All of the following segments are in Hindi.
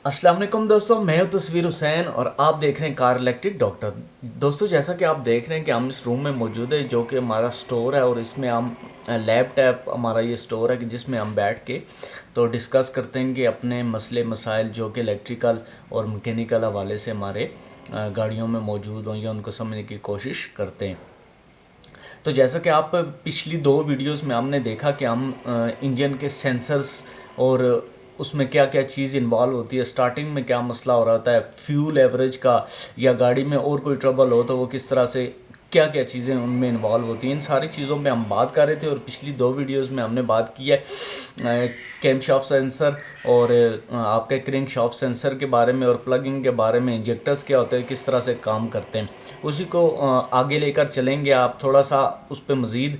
अस्सलाम वालेकुम दोस्तों, मैं हूं तस्वीर हुसैन और आप देख रहे हैं कार इलेक्ट्रिक डॉक्टर। दोस्तों, जैसा कि आप देख रहे हैं कि हम इस रूम में मौजूद है जो कि हमारा स्टोर है और इसमें हम लैपटॉप हमारा ये स्टोर है कि जिसमें हम बैठ के तो डिस्कस करते हैं कि अपने मसले मसाइल जो कि इलेक्ट्रिकल और मैकेनिकल हवाले से हमारे गाड़ियों में मौजूद हों या उनको समझने की कोशिश करते हैं। तो जैसा कि आप पिछली दो वीडियोस में हमने देखा कि हम इंजन के सेंसर्स और उसमें क्या क्या चीज़ इन्वॉल्व होती है, स्टार्टिंग में क्या मसला हो रहा है, फ्यूल एवरेज का, या गाड़ी में और कोई ट्रबल हो तो वो किस तरह से क्या क्या चीज़ें उनमें इन्वॉल्व होती हैं, इन सारी चीज़ों पे हम बात कर रहे थे। और पिछली दो वीडियोस में हमने बात की है कैम शाफ्ट सेंसर और आपके क्रैंक शाफ्ट सेंसर के बारे में और प्लगिंग के बारे में, इंजेक्टर्स क्या होते हैं, किस तरह से काम करते हैं, उसी को आगे लेकर चलेंगे। आप थोड़ा सा उस पर मज़ीद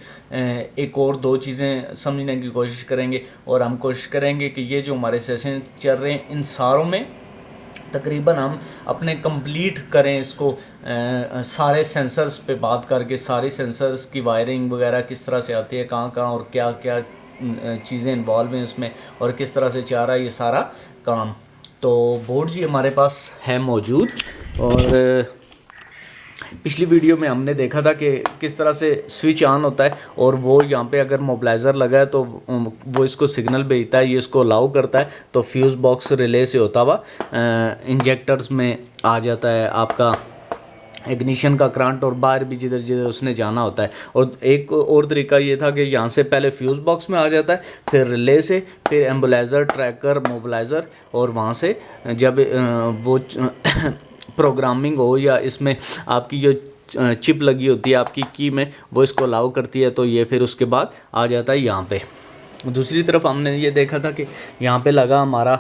एक और दो चीज़ें समझने की कोशिश करेंगे और हम कोशिश करेंगे कि ये जो हमारे सेशन चल रहे हैं इन सारों में तकरीबन हम अपने कंप्लीट करें इसको, सारे सेंसर्स पे बात करके सारे सेंसर्स की वायरिंग वगैरह किस तरह से आती है, कहाँ कहाँ और क्या क्या चीज़ें इन्वॉल्व हैं उसमें और किस तरह से चाह रहा है ये सारा काम। तो बोर्ड जी हमारे पास है मौजूद। और पिछली वीडियो में हमने देखा था कि किस तरह से स्विच ऑन होता है और वो यहाँ पे अगर मोबिलाइज़र लगा है तो वो इसको सिग्नल भेजता है, ये इसको अलाउ करता है तो फ्यूज़ बॉक्स रिले से होता हुआ इंजेक्टर्स में आ जाता है आपका इग्निशन का करंट और बाहर भी जिधर जिधर उसने जाना होता है। और एक और तरीका ये था कि यहाँ से पहले फ्यूज़ बॉक्स में आ जाता है, फिर रिले से, फिर एम्बुलाइज़र, ट्रैकर, मोबिलाइज़र, और वहाँ से जब वो प्रोग्रामिंग हो या इसमें आपकी जो चिप लगी होती है आपकी की में, वो इसको अलाउ करती है तो ये फिर उसके बाद आ जाता है यहाँ पे। दूसरी तरफ हमने ये देखा था कि यहाँ पे लगा हमारा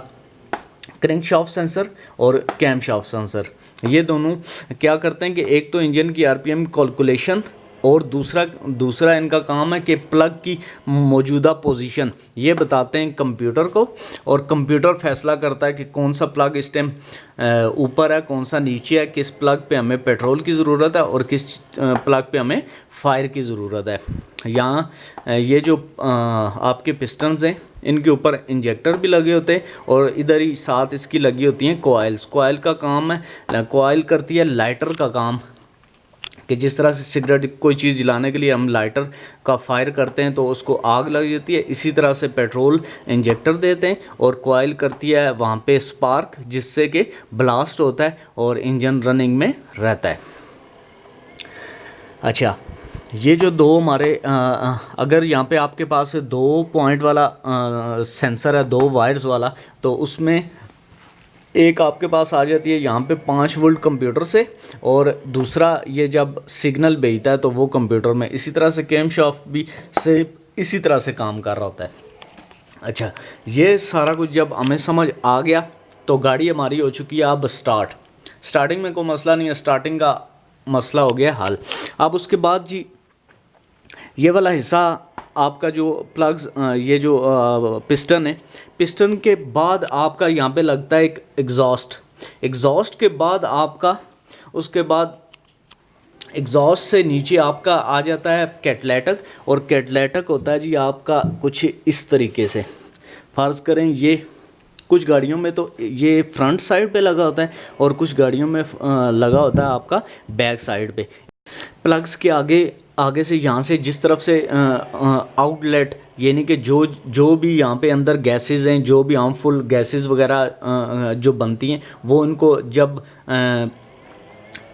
क्रैंक शाफ्ट सेंसर और कैम शाफ्ट सेंसर। ये दोनों क्या करते हैं कि एक तो इंजन की आरपीएम कैलकुलेशन और दूसरा इनका काम है कि प्लग की मौजूदा पोजीशन ये बताते हैं कंप्यूटर को, और कंप्यूटर फैसला करता है कि कौन सा प्लग इस टाइम ऊपर है, कौन सा नीचे है, किस प्लग पे हमें पेट्रोल की ज़रूरत है और किस प्लग पे हमें फायर की ज़रूरत है। यहाँ ये जो आपके पिस्टन्स हैं इनके ऊपर इंजेक्टर भी लगे होते हैं और इधर ही साथ इसकी लगी होती हैं कोयल्स। कोयल का काम है, कोयल करती है लाइटर का काम, कि जिस तरह से सिगरेट कोई चीज़ जलाने के लिए हम लाइटर का फायर करते हैं तो उसको आग लग जाती है, इसी तरह से पेट्रोल इंजेक्टर देते हैं और कोयल करती है वहाँ पे स्पार्क, जिससे कि ब्लास्ट होता है और इंजन रनिंग में रहता है। अच्छा, ये जो दो हमारे अगर यहाँ पे आपके पास 2 पॉइंट वाला सेंसर है, 2 वायर्स वाला, तो उसमें एक आपके पास आ जाती है यहाँ पे 5 वोल्ट कंप्यूटर से, और दूसरा ये जब सिग्नल भेजता है तो वो कंप्यूटर में। इसी तरह से कैम शाफ्ट भी से इसी तरह से काम कर रहा होता है। अच्छा, ये सारा कुछ जब हमें समझ आ गया तो गाड़ी हमारी हो चुकी है अब स्टार्टिंग में कोई मसला नहीं है, स्टार्टिंग का मसला हो गया हल। अब उसके बाद जी ये वाला हिस्सा आपका जो प्लग्स, ये जो पिस्टन है, पिस्टन के बाद आपका यहाँ पे लगता है एक एग्जॉस्ट के बाद आपका उसके बाद एग्जॉस्ट से नीचे आपका आ जाता है कैटलाइटक, और कैटलाइटक होता है जी आपका कुछ इस तरीके से। फ़र्ज़ करें ये कुछ गाड़ियों में तो ये फ्रंट साइड पे लगा होता है और कुछ गाड़ियों में लगा होता है आपका बैक साइड पे। प्लग्स के आगे से यहाँ से जिस तरफ से आउटलेट, यानी कि जो भी यहाँ पे अंदर गैसेस हैं, जो भी हार्मफुल गैसेस वगैरह जो बनती हैं, वो इनको जब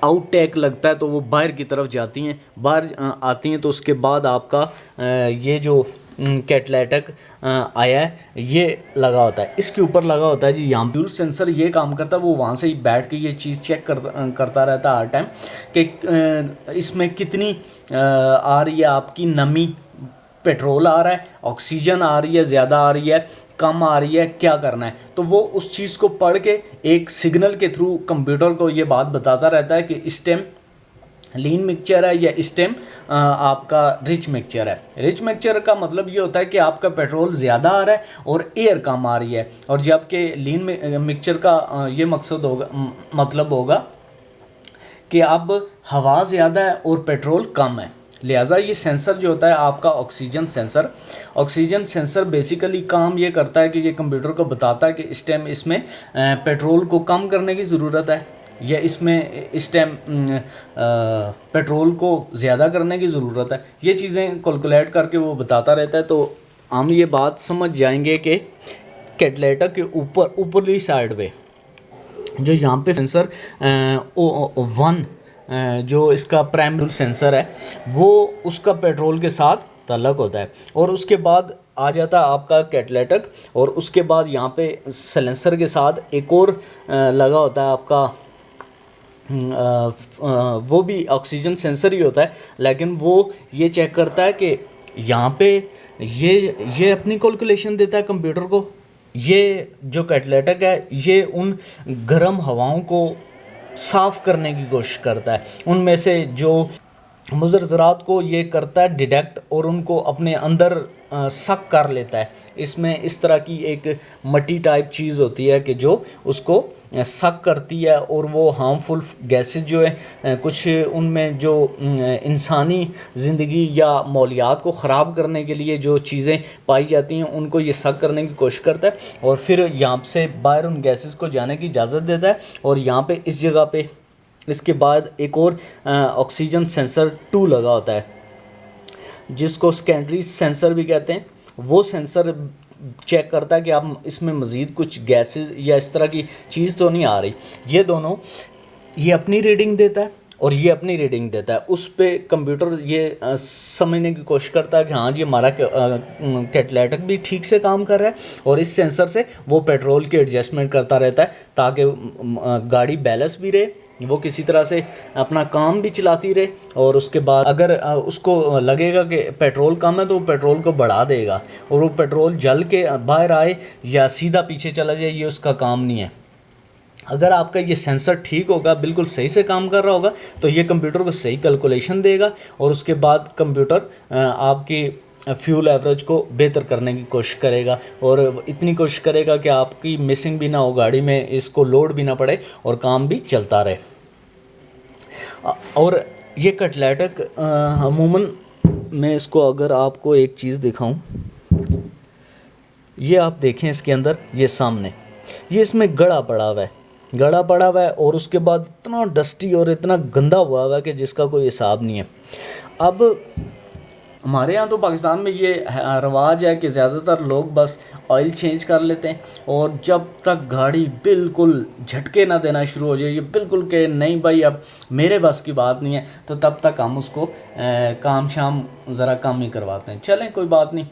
आउट टैक लगता है तो वो बाहर की तरफ जाती हैं, बाहर आती हैं। तो उसके बाद आपका ये जो कैटलाइटक आया है ये लगा होता है, इसके ऊपर लगा होता है जी यहाँ फ्यूल सेंसर। ये काम करता है, वो वहाँ से ही बैठ के ये चीज़ चेक करता रहता है हर टाइम कि इसमें कितनी आ रही है आपकी नमी, पेट्रोल आ रहा है, ऑक्सीजन आ रही है, ज़्यादा आ रही है, कम आ रही है, क्या करना है। तो वो उस चीज़ को पढ़ के एक सिग्नल के थ्रू कंप्यूटर को ये बात बताता रहता है कि इस टाइम लीन मिक्सचर है या इस टाइम आपका रिच मिक्सचर है। रिच मिक्सचर का मतलब ये होता है कि आपका पेट्रोल ज़्यादा आ रहा है और एयर कम आ रही है, और जबकि लीन मिक्सचर का ये मकसद होगा, मतलब होगा कि अब हवा ज़्यादा है और पेट्रोल कम है। लिहाजा ये सेंसर जो होता है आपका ऑक्सीजन सेंसर बेसिकली काम ये करता है कि ये कंप्यूटर को बताता है कि इस टाइम इसमें पेट्रोल को कम करने की ज़रूरत है, या इसमें इस टाइम पेट्रोल को ज़्यादा करने की ज़रूरत है। ये चीज़ें कैलकुलेट करके वो बताता रहता है। तो हम ये बात समझ जाएंगे कि कैटलेटर के ऊपरली साइड पे जो यहाँ पे सेंसर वन जो इसका प्राइमरी सेंसर है वो उसका पेट्रोल के साथ ताल्लुक़ होता है, और उसके बाद आ जाता है आपका कैटलेटर, और उसके बाद यहाँ पे सिलेंसर के साथ एक और लगा होता है आपका वो भी ऑक्सीजन सेंसर ही होता है, लेकिन वो ये चेक करता है कि यहाँ पे ये अपनी कैलकुलेशन देता है कंप्यूटर को। ये जो कैटलेटर है ये उन गर्म हवाओं को साफ़ करने की कोशिश करता है, उनमें से जो मुज़र ज़रात को ये करता है डिटेक्ट, और उनको अपने अंदर सक कर लेता है। इसमें इस तरह की एक मट्टी टाइप चीज़ होती है कि जो उसको सक करती है, और वो हार्मफुल गैसेस जो है कुछ उनमें जो इंसानी ज़िंदगी या मौलियात को ख़राब करने के लिए जो चीज़ें पाई जाती हैं उनको ये सक करने की कोशिश करता है, और फिर यहाँ से बाहर उन गैसेस को जाने की इजाज़त देता है। और यहाँ पे इस जगह पे इसके बाद एक और ऑक्सीजन सेंसर 2 लगा होता है, जिसको सेकेंडरी सेंसर भी कहते हैं। वो सेंसर चेक करता है कि आप इसमें मज़ीद कुछ गैसेस या इस तरह की चीज़ तो नहीं आ रही। ये दोनों, ये अपनी रीडिंग देता है और ये अपनी रीडिंग देता है। उस पे कंप्यूटर ये समझने की कोशिश करता है कि हाँ जी हमारा कैटलेटर भी ठीक से काम कर रहा है, और इस सेंसर से वो पेट्रोल की एडजस्टमेंट करता रहता है ताकि गाड़ी बैलेंस भी रहे, वो किसी तरह से अपना काम भी चलाती रहे। और उसके बाद अगर उसको लगेगा कि पेट्रोल कम है तो वो पेट्रोल को बढ़ा देगा, और वो पेट्रोल जल के बाहर आए या सीधा पीछे चला जाए ये उसका काम नहीं है। अगर आपका ये सेंसर ठीक होगा, बिल्कुल सही से काम कर रहा होगा, तो ये कंप्यूटर को सही कैलकुलेशन देगा, और उसके बाद कंप्यूटर आपकी फ्यूल एवरेज को बेहतर करने की कोशिश करेगा, और इतनी कोशिश करेगा कि आपकी मिसिंग भी ना हो गाड़ी में, इसको लोड भी ना पड़े और काम भी चलता रहे। और ये कैटलेटर अमूमन मैं इसको अगर आपको एक चीज़ दिखाऊं, ये आप देखें इसके अंदर ये सामने ये इसमें गड़ा पड़ा हुआ है, और उसके बाद इतना डस्टी और इतना गंदा हुआ है कि जिसका कोई हिसाब नहीं है। अब हमारे यहाँ तो पाकिस्तान में ये रवाज है कि ज़्यादातर लोग बस ऑयल चेंज कर लेते हैं, और जब तक गाड़ी बिल्कुल झटके ना देना शुरू हो जाए, ये बिल्कुल कि नहीं भाई अब मेरे बस की बात नहीं है, तो तब तक हम उसको काम शाम ज़रा कम ही करवाते हैं। चलें कोई बात नहीं,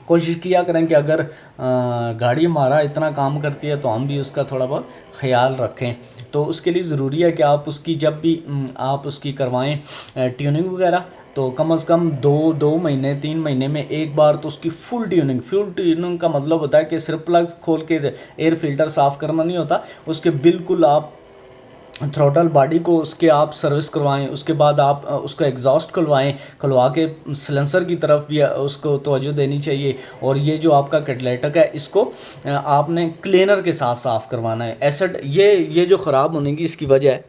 कोशिश किया करें कि अगर गाड़ी हमारा इतना काम करती है तो हम भी उसका थोड़ा बहुत ख्याल रखें। तो उसके लिए ज़रूरी है कि आप उसकी जब भी आप उसकी करवाएं ट्यूनिंग वगैरह, तो कम से कम 2 महीने 3 महीने में एक बार तो उसकी फुल ट्यूनिंग का मतलब होता है कि सिर्फ प्लग खोल के एयर फिल्टर साफ़ करना नहीं होता, उसके बिल्कुल आप थ्रोटल बॉडी को उसके आप सर्विस करवाएं, उसके बाद आप उसको एग्जॉस्ट खुलवा के सिलेंसर की तरफ भी उसको तवज्जो देनी चाहिए। और ये जो आपका कैटलेटर है इसको आपने क्लीनर के साथ साफ़ करवाना है। एसिड ये जो ख़राब होने की इसकी वजह है,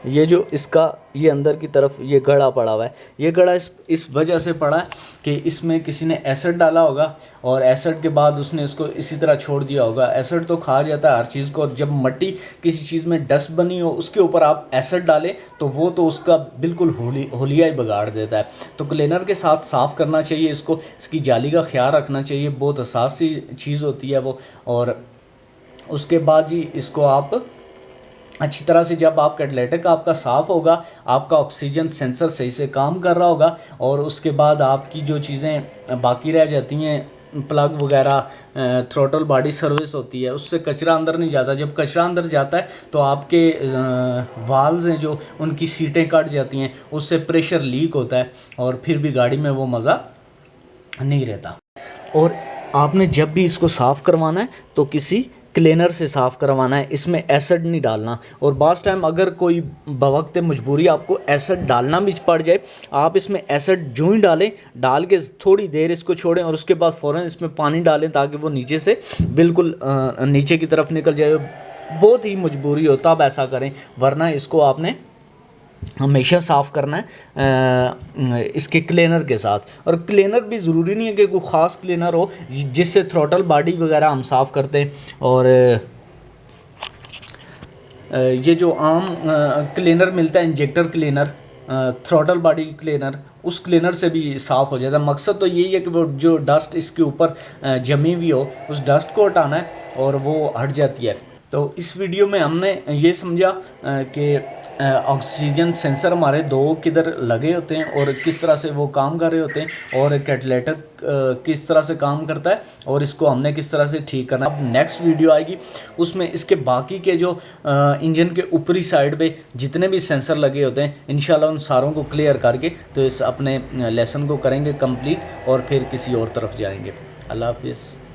ये जो इसका ये अंदर की तरफ ये गड़ा पड़ा हुआ है, ये गड़ा इस वजह से पड़ा है कि इसमें किसी ने एसिड डाला होगा, और एसिड के बाद उसने इसको इसी तरह छोड़ दिया होगा। एसिड तो खा जाता है हर चीज़ को, और जब मिट्टी किसी चीज़ में डस्ट बनी हो उसके ऊपर आप एसिड डालें तो वो तो उसका बिल्कुल होलिया ही बिगाड़ देता है। तो क्लीनर के साथ साफ़ करना चाहिए इसको, इसकी जाली का ख्याल रखना चाहिए, बहुत असासी चीज़ होती है वो। और उसके बाद जी इसको आप अच्छी तरह से, जब आप कैटलेटर का आपका साफ़ होगा, आपका ऑक्सीजन सेंसर सही से काम कर रहा होगा, और उसके बाद आपकी जो चीज़ें बाकी रह जाती हैं प्लग वगैरह थ्रोटल बॉडी सर्विस होती है, उससे कचरा अंदर नहीं जाता। जब कचरा अंदर जाता है तो आपके वाल्व्स हैं जो उनकी सीटें कट जाती हैं, उससे प्रेशर लीक होता है, और फिर भी गाड़ी में वो मज़ा नहीं रहता। और आपने जब भी इसको साफ़ करवाना है तो किसी क्लीनर से साफ़ करवाना है, इसमें एसिड नहीं डालना। और बास टाइम अगर कोई बवक्त मजबूरी आपको एसिड डालना भी पड़ जाए, आप इसमें एसिड जो ही डाल के थोड़ी देर इसको छोड़ें, और उसके बाद फ़ौरन इसमें पानी डालें ताकि वो नीचे से बिल्कुल नीचे की तरफ निकल जाए। बहुत ही मजबूरी हो तब ऐसा करें, वरना इसको आपने हमेशा साफ़ करना है इसके क्लीनर के साथ। और क्लीनर भी ज़रूरी नहीं है कि कोई ख़ास क्लीनर हो जिससे थ्रॉटल बॉडी वगैरह हम साफ़ करते हैं। और ये जो आम क्लीनर मिलता है injector cleaner, throttle body cleaner, उस क्लीनर से भी साफ़ हो जाता है। मकसद तो यही है कि वो जो डस्ट इसके ऊपर जमी हुई हो उस डस्ट को हटाना है और वो हट जाती है। तो इस वीडियो में हमने ये समझा कि ऑक्सीजन सेंसर हमारे दो किधर लगे होते हैं और किस तरह से वो काम कर रहे होते हैं, और कैटेलिटर किस तरह से काम करता है और इसको हमने किस तरह से ठीक करना है। अब नेक्स्ट वीडियो आएगी उसमें इसके बाकी के जो इंजन के ऊपरी साइड पे जितने भी सेंसर लगे होते हैं इंशाल्लाह उन सारों को क्लियर करके तो इस अपने लेसन को करेंगे कंप्लीट और फिर किसी और तरफ जाएंगे। अल्लाह हाफिज़।